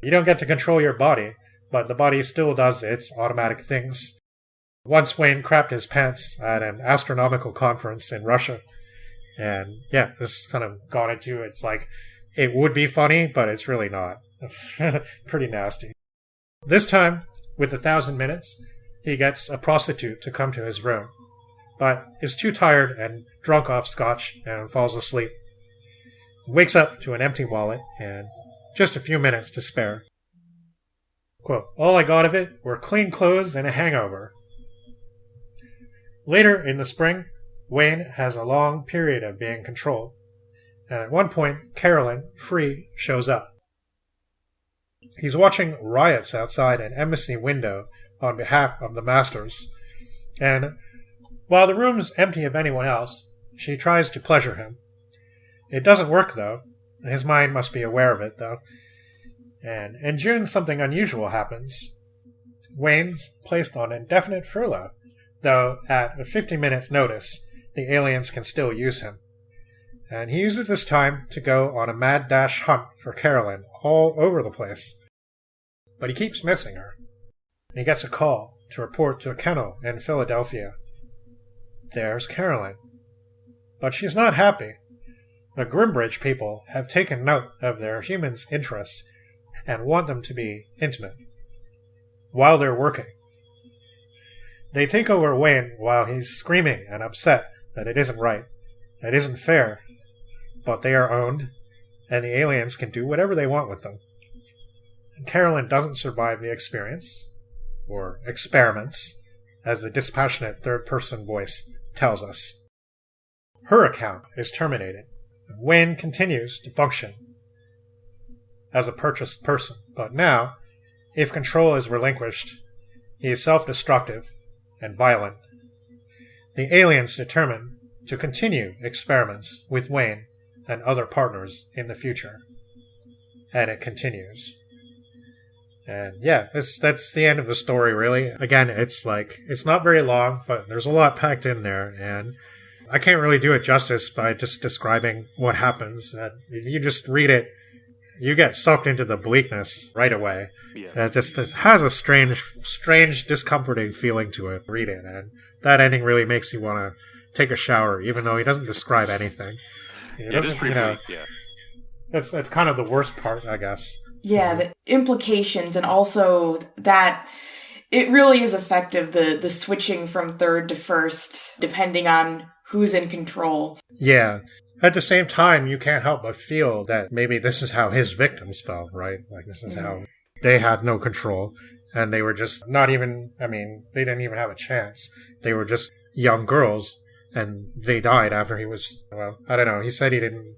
you don't get to control your body, but the body still does its automatic things. Once Wayne crapped his pants at an astronomical conference in Russia, and this kind of got into it's like, it would be funny, but it's really not. It's pretty nasty. This time, with 1,000 minutes, he gets a prostitute to come to his room, but is too tired and drunk off scotch and falls asleep. Wakes up to an empty wallet and just a few minutes to spare. Quote, all I got of it were clean clothes and a hangover. Later in the spring, Wayne has a long period of being controlled, and at one point, Carolyn, free, shows up. He's watching riots outside an embassy window on behalf of the masters, and while the room's empty of anyone else, she tries to pleasure him. It doesn't work, though. His mind must be aware of it, though. And in June, something unusual happens. Wayne's placed on indefinite furlough, though at a 50 minutes notice, the aliens can still use him. And he uses this time to go on a mad dash hunt for Carolyn all over the place. But he keeps missing her. And he gets a call to report to a kennel in Philadelphia. There's Carolyn. But she's not happy. The Grimbridge people have taken note of their humans' interest and want them to be intimate while they're working. They take over Wayne while he's screaming and upset that it isn't right, it isn't fair, but they are owned, and the aliens can do whatever they want with them. And Carolyn doesn't survive the experience, or experiments, as the dispassionate third-person voice tells us. Her account is terminated. Wayne continues to function as a purchased person, but now, if control is relinquished, he is self-destructive and violent. The aliens determine to continue experiments with Wayne and other partners in the future. And it continues. And yeah, that's the end of the story, really. Again, it's not very long, but there's a lot packed in there, and I can't really do it justice by just describing what happens. If you just read it, you get sucked into the bleakness right away. Yeah. It just has a strange, discomforting feeling to it, read it, and that ending really makes you want to take a shower, even though he doesn't describe anything. It is pretty bleak, yeah. That's kind of the worst part, I guess. Yeah, the implications, and also that it really is effective, the switching from third to first, depending on who's in control. Yeah. At the same time, you can't help but feel that maybe this is how his victims felt, right? Like, this is how they had no control, and they were just they didn't even have a chance. They were just young girls, and they died after he was, well, I don't know. He said he didn't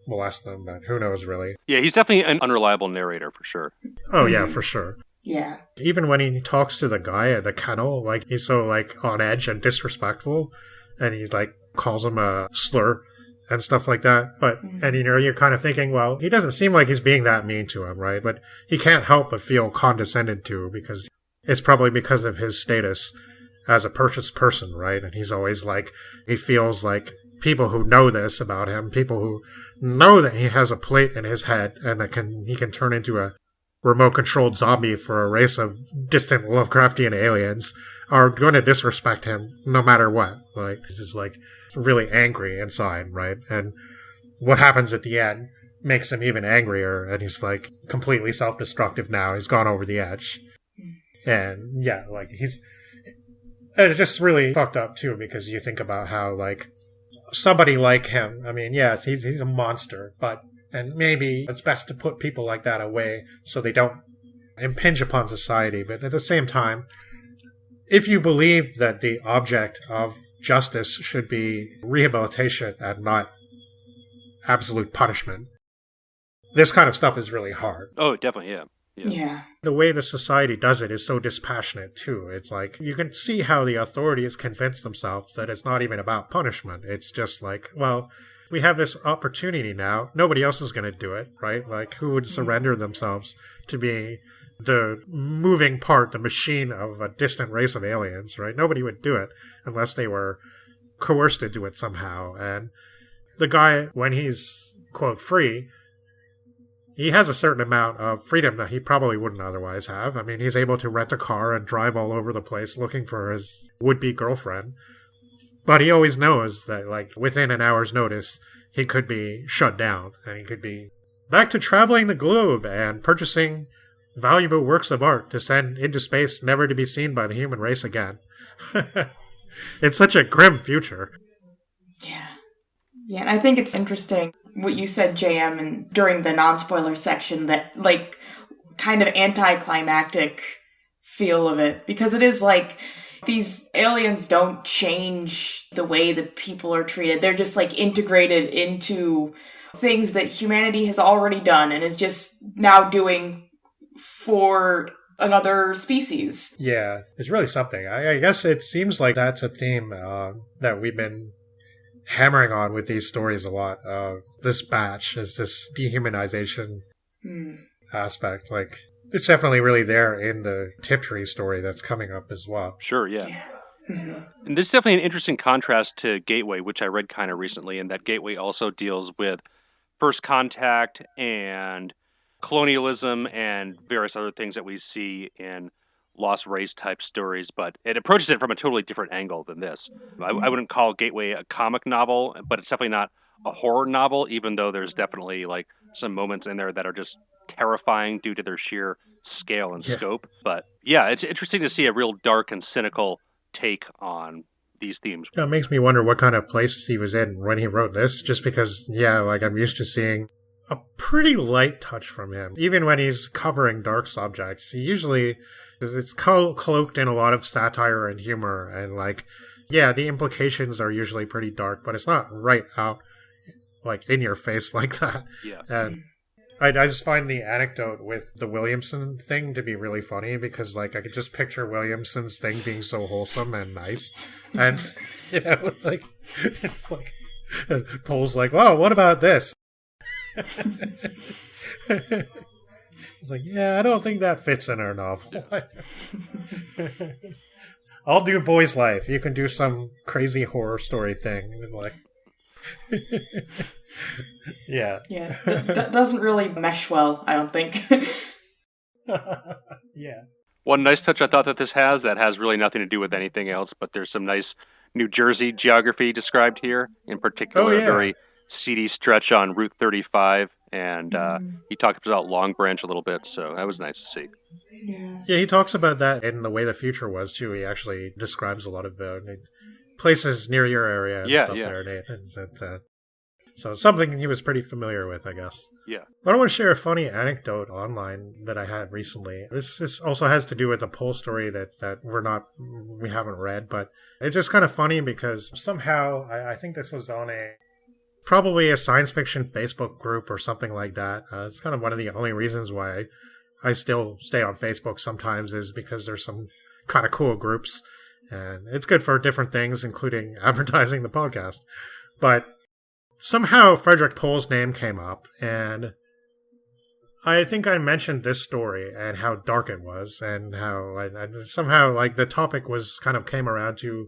molest them, but who knows, really? Yeah, he's definitely an unreliable narrator, for sure. Oh, yeah, for sure. Yeah. Even when he talks to the guy at the kennel, like, he's so, like, on edge and disrespectful, and he's, like, calls him a slur and stuff like that. But, and, you're kind of thinking, well, he doesn't seem like he's being that mean to him, right? But he can't help but feel condescended to, because it's probably because of his status as a purchased person, right? And he's always like, he feels like people who know this about him, people who know that he has a plate in his head and that he can turn into a remote-controlled zombie for a race of distant Lovecraftian aliens, are going to disrespect him no matter what. Like, he's just, like, really angry inside, right? And what happens at the end makes him even angrier, and he's, like, completely self-destructive now. He's gone over the edge. And, yeah, like, it's just really fucked up, too, because you think about how, like, somebody like him, I mean, yes, he's a monster, and maybe it's best to put people like that away so they don't impinge upon society. But at the same time, if you believe that the object of justice should be rehabilitation and not absolute punishment, this kind of stuff is really hard. Oh, definitely, yeah. Yeah. The way the society does it is so dispassionate, too. It's like, you can see how the authorities convince themselves that it's not even about punishment. It's just like, well, we have this opportunity now. Nobody else is going to do it, right? Like, who would surrender themselves to being the moving part, the machine of a distant race of aliens, right? Nobody would do it unless they were coerced into it somehow. And the guy, when he's, quote, free, he has a certain amount of freedom that he probably wouldn't otherwise have. I mean, he's able to rent a car and drive all over the place looking for his would-be girlfriend. But he always knows that, like, within an hour's notice, he could be shut down. And he could be back to traveling the globe and purchasing valuable works of art to send into space, never to be seen by the human race again. It's such a grim future. Yeah. Yeah, and I think it's interesting what you said, JM, and during the non-spoiler section, that, like, kind of anticlimactic feel of it. Because it is like, these aliens don't change the way that people are treated. They're just, like, integrated into things that humanity has already done and is just now doing for another species. Yeah, it's really something. I guess it seems like that's a theme that we've been hammering on with these stories a lot. This batch is this dehumanization aspect. Like, it's definitely really there in the Tiptree story that's coming up as well. Sure, yeah. And this is definitely an interesting contrast to Gateway, which I read kind of recently, and that Gateway also deals with first contact and colonialism and various other things that we see in lost race type stories, but it approaches it from a totally different angle than this. I wouldn't call Gateway a comic novel, but it's definitely not a horror novel, even though there's definitely like some moments in there that are just terrifying due to their sheer scale and scope. But yeah, it's interesting to see a real dark and cynical take on these themes. It makes me wonder what kind of place he was in when he wrote this, just because, like I'm used to seeing a pretty light touch from him. Even when he's covering dark subjects, he usually, it's cloaked in a lot of satire and humor, and like, the implications are usually pretty dark, but it's not right out, like, in your face like that. Yeah. And I just find the anecdote with the Williamson thing to be really funny, because, like, I could just picture Williamson's thing being so wholesome and nice. And, like, it's like, Pohl's like, "Whoa, what about this?" He's like, "Yeah, I don't think that fits in our novel." I'll do Boy's Life. You can do some crazy horror story thing. And like, that doesn't really mesh well, I don't think. One nice touch I thought that this has that has really nothing to do with anything else, but there's some nice New Jersey geography described here. In particular, a very seedy stretch on Route 35, and he talked about Long Branch a little bit, so that was nice to see. Yeah, he talks about that in The Way the Future Was, too. He actually describes a lot of places near your area and stuff there, Nate. So something he was pretty familiar with, I guess. Yeah. But I want to share a funny anecdote online that I had recently. This also has to do with a Pohl story that we haven't read, but it's just kind of funny because somehow I think this was on probably a science fiction Facebook group or something like that. It's kind of one of the only reasons why I still stay on Facebook sometimes, is because there's some kind of cool groups, and it's good for different things, including advertising the podcast. But somehow Frederik Pohl's name came up, and I think I mentioned this story and how dark it was, and how I somehow, like, the topic was kind of came around to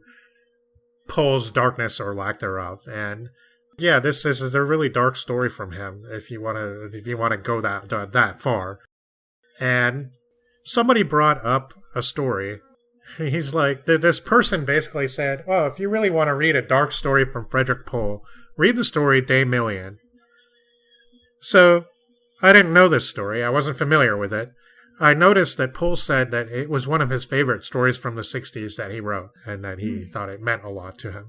Pohl's darkness or lack thereof. And this is a really dark story from him, if you want to go that far. And somebody brought up a story. He's like, this person basically said, "Oh, if you really want to read a dark story from Frederik Pohl, read the story Day Million." So I didn't know this story. I wasn't familiar with it. I noticed that Pohl said that it was one of his favorite stories from the 60s that he wrote, and that he thought it meant a lot to him.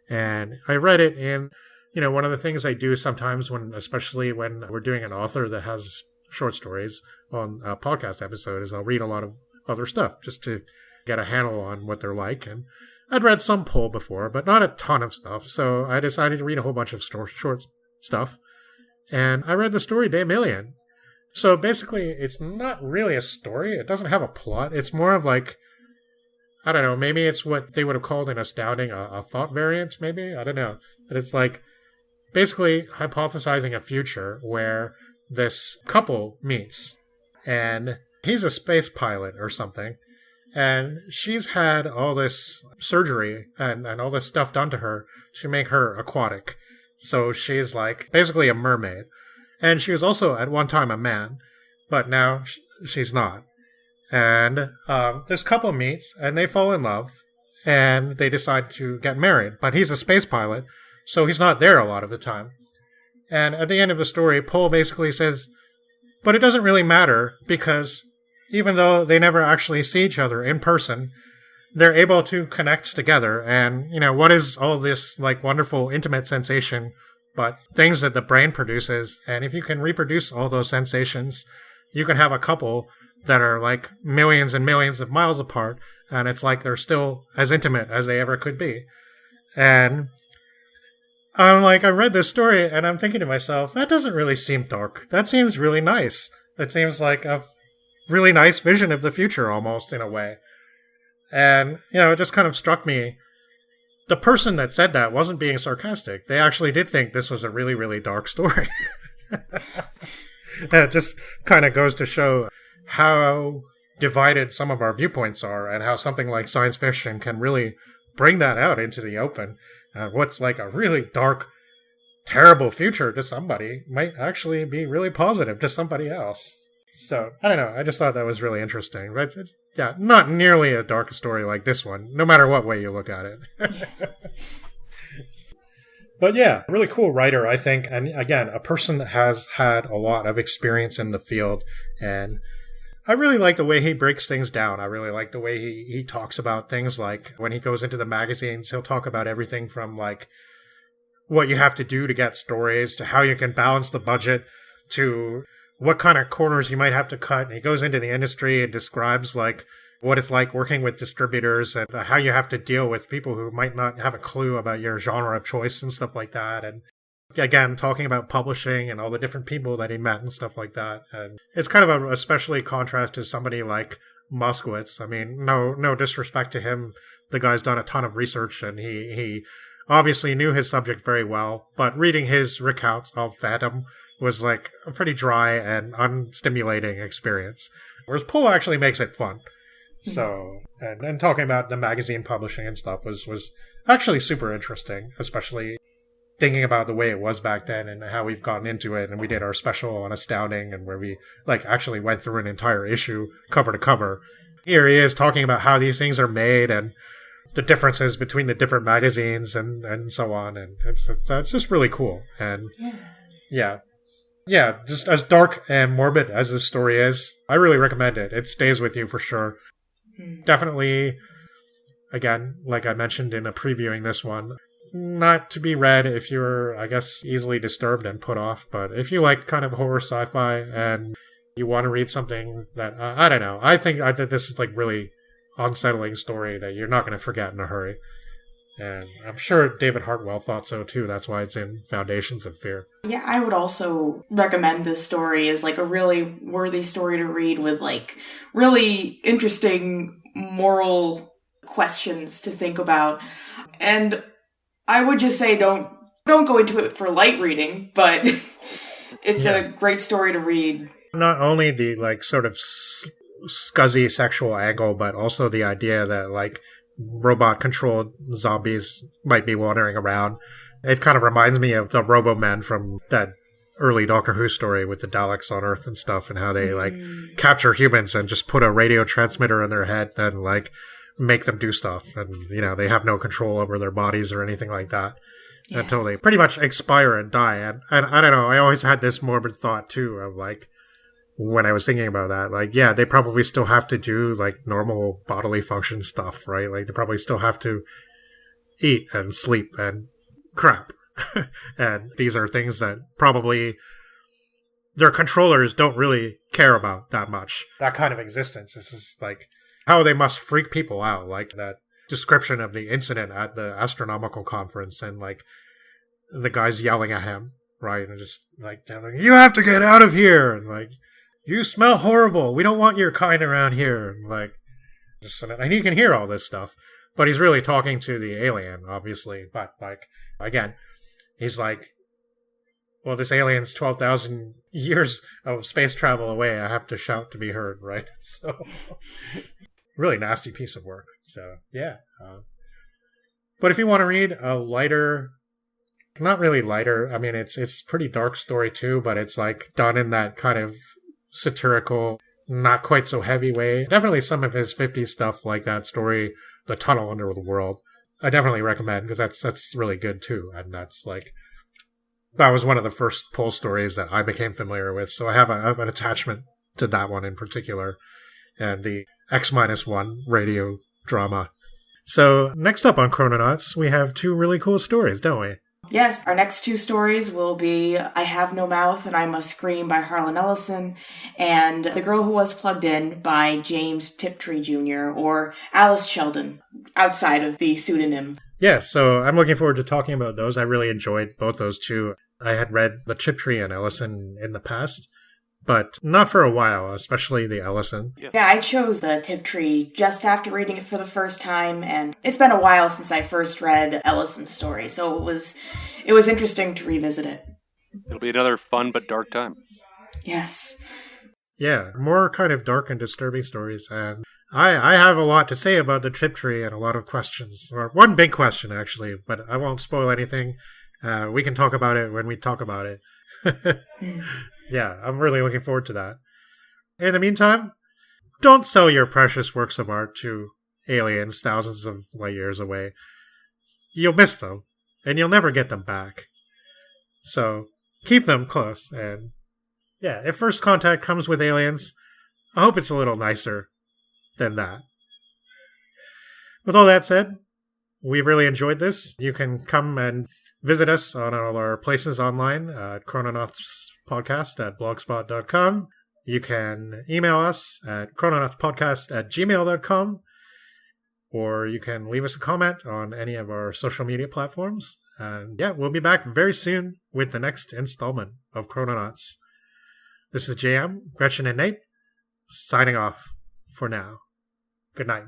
And I read it, and one of the things I do sometimes, especially when we're doing an author that has short stories on a podcast episode, is I'll read a lot of other stuff just to get a handle on what they're like. And I'd read some Pohl before, but not a ton of stuff, so I decided to read a whole bunch of short stuff. And I read the story Day Million. So basically, it's not really a story. It doesn't have a plot. It's more of like, I don't know, maybe it's what they would have called in Astounding a thought variant, maybe? I don't know. But it's like basically hypothesizing a future where this couple meets, and he's a space pilot or something, and she's had all this surgery and all this stuff done to her to make her aquatic. So she's like basically a mermaid. And she was also at one time a man, but now she's not. And this couple meets, and they fall in love, and they decide to get married. But he's a space pilot, so he's not there a lot of the time. And at the end of the story, Pohl basically says, but it doesn't really matter, because even though they never actually see each other in person, they're able to connect together. And, what is all this, like, wonderful, intimate sensation but things that the brain produces? And if you can reproduce all those sensations, you can have a couple that are, like, millions and millions of miles apart, and it's like they're still as intimate as they ever could be. And I'm like, I read this story, and I'm thinking to myself, that doesn't really seem dark. That seems really nice. That seems like a really nice vision of the future, almost, in a way. And, it just kind of struck me. The person that said that wasn't being sarcastic. They actually did think this was a really, really dark story. It just kind of goes to show how divided some of our viewpoints are, and how something like science fiction can really bring that out into the open. What's like a really dark, terrible future to somebody might actually be really positive to somebody else. So, I don't know. I just thought that was really interesting. But yeah, not nearly a dark story like this one, no matter what way you look at it. But yeah, really cool writer, I think. And again, a person that has had a lot of experience in the field. And I really like the way he breaks things down. I really like the way he talks about things, like when he goes into the magazines, he'll talk about everything from like what you have to do to get stories, to how you can balance the budget, to what kind of corners you might have to cut. And he goes into the industry and describes like what it's like working with distributors and how you have to deal with people who might not have a clue about your genre of choice and stuff like that. And again, talking about publishing and all the different people that he met and stuff like that. And it's kind of a especially contrast to somebody like Moskowitz. I mean, no disrespect to him. The guy's done a ton of research, and he obviously knew his subject very well, but reading his recounts of Phantom was like a pretty dry and unstimulating experience. Whereas Pohl actually makes it fun. So, and talking about the magazine publishing and stuff was actually super interesting, especially thinking about the way it was back then and how we've gotten into it. And we did our special on Astounding, and where we like actually went through an entire issue cover to cover. Here he is talking about how these things are made and the differences between the different magazines and so on. And it's just really cool. And yeah, just as dark and morbid as this story is, I really recommend it. It stays with you for sure. Definitely, again, like I mentioned in a previewing this one, not to be read if you're, I guess, easily disturbed and put off. But if you like kind of horror sci-fi and you want to read something that, I don't know, I think that this is like really unsettling story that you're not going to forget in a hurry. And I'm sure David Hartwell thought so too. That's why it's in Foundations of Fear. Yeah, I would also recommend this story as like a really worthy story to read with like really interesting moral questions to think about. And I would just say don't go into it for light reading, but it's a great story to read. Not only the like sort of scuzzy sexual angle, but also the idea that like robot-controlled zombies might be wandering around. It kind of reminds me of the Robo-Men from that early Doctor Who story with the Daleks on Earth and stuff, and how they like capture humans and just put a radio transmitter in their head and like make them do stuff, and you know they have no control over their bodies or anything like that until they pretty much expire and die. And I don't know, I always had this morbid thought too of like, when I was thinking about that, like, yeah, they probably still have to do like normal bodily function stuff, right? Like they probably still have to eat and sleep and crap. And these are things that probably their controllers don't really care about that much. That kind of existence. This is like how they must freak people out. Like that description of the incident at the astronomical conference, and like the guys yelling at him, right? And just like telling, you have to get out of here. And like, you smell horrible. We don't want your kind around here. And like, just, and you can hear all this stuff, but he's really talking to the alien, obviously. But like, again, he's like, well, this alien's 12,000 years of space travel away. I have to shout to be heard, right? So, really nasty piece of work. So, yeah. But if you want to read a lighter, not really lighter, I mean, it's pretty dark story too, but it's like done in that kind of satirical, not quite so heavy way. Definitely some of his 50s stuff, like that story, The Tunnel Under the World, I definitely recommend, because that's really good too. And that's like, that was one of the first Pohl stories that I became familiar with, so I have an attachment to that one in particular, and the X-1 radio drama. So next up on Chrononauts, we have two really cool stories, don't we? Yes, our next two stories will be I Have No Mouth and I Must Scream by Harlan Ellison, and The Girl Who Was Plugged In by James Tiptree Jr., or Alice Sheldon, outside of the pseudonym. Yeah, so I'm looking forward to talking about those. I really enjoyed both those two. I had read the Tiptree and Ellison in the past, but not for a while, especially the Ellison. Yeah, I chose the Tiptree just after reading it for the first time, and it's been a while since I first read Ellison's story, so it was interesting to revisit it. It'll be another fun but dark time. Yes. Yeah, more kind of dark and disturbing stories. And I have a lot to say about the trip tree and a lot of questions. Or one big question, actually, but I won't spoil anything. We can talk about it when we talk about it. Yeah, I'm really looking forward to that. In the meantime, don't sell your precious works of art to aliens thousands of light years away. You'll miss them, and you'll never get them back. So keep them close. And yeah, if first contact comes with aliens, I hope it's a little nicer than that. With all that said, we really enjoyed this. You can come and visit us on all our places online at chrononautspodcast@blogspot.com. You can email us at chrononautspodcast@gmail.com, or you can leave us a comment on any of our social media platforms. And yeah, we'll be back very soon with the next installment of Chrononauts. This is JM, Gretchen, and Nate, signing off for now. Good night.